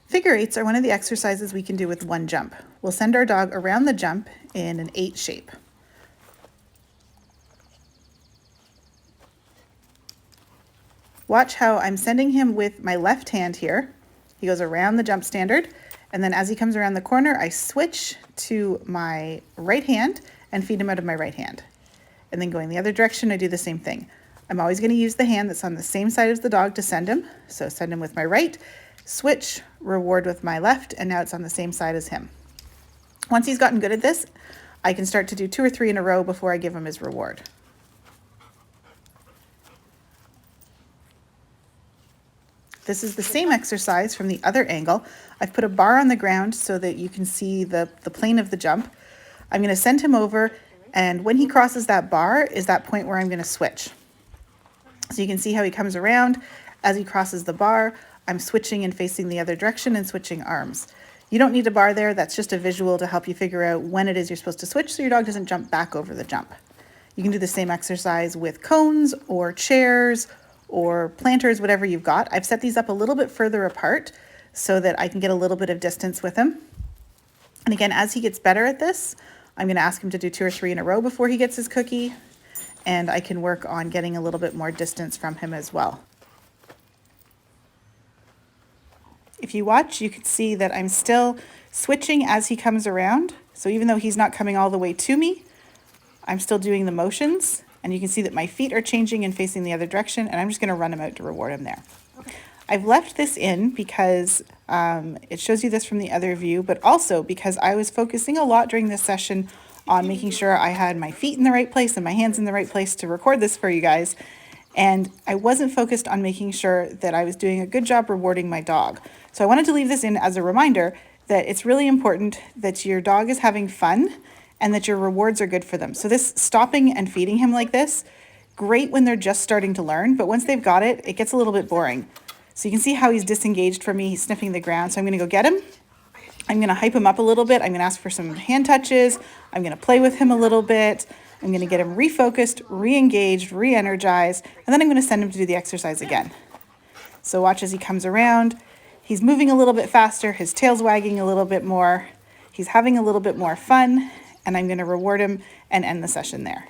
Figure eights are one of the exercises we can do with one jump. We'll send our dog around the jump in an 8 shape. Watch how I'm sending him with my left hand here. He goes around the jump standard, and then as he comes around the corner, I switch to my right hand and feed him out of my right hand. And then going the other direction, I do the same thing. I'm always going to use the hand that's on the same side as the dog to send him. So send him with my right, switch, reward with my left, and now it's on the same side as him. Once he's gotten good at this, I can start to do 2 or 3 in a row before I give him his reward. This is the same exercise from the other angle. I've put a bar on the ground so that you can see the plane of the jump. I'm going to send him over, and when he crosses that bar is that point where I'm going to switch. So you can see how he comes around. As he crosses the bar, I'm switching and facing the other direction and switching arms. You don't need a bar there. That's just a visual to help you figure out when it is you're supposed to switch so your dog doesn't jump back over the jump. You can do the same exercise with cones or chairs or planters, whatever you've got. I've set these up a little bit further apart so that I can get a little bit of distance with him. And again, as he gets better at this, I'm going to ask him to do 2 or 3 in a row before he gets his cookie, and I can work on getting a little bit more distance from him as well. If you watch, you can see that I'm still switching as he comes around. So even though he's not coming all the way to me, I'm still doing the motions, and you can see that my feet are changing and facing the other direction, and I'm just going to run him out to reward him there. Okay. I've left this in because it shows you this from the other view, but also because I was focusing a lot during this session on making sure I had my feet in the right place and my hands in the right place to record this for you guys. And I wasn't focused on making sure that I was doing a good job rewarding my dog. So I wanted to leave this in as a reminder that it's really important that your dog is having fun and that your rewards are good for them. So this stopping and feeding him like this, great when they're just starting to learn, but once they've got it, it gets a little bit boring. So you can see how he's disengaged from me, he's sniffing the ground, so I'm gonna go get him. I'm gonna hype him up a little bit, I'm gonna ask for some hand touches, I'm gonna play with him a little bit, I'm gonna get him refocused, re-engaged, re-energized, and then I'm gonna send him to do the exercise again. So watch as he comes around, he's moving a little bit faster, his tail's wagging a little bit more, he's having a little bit more fun, and I'm gonna reward him and end the session there.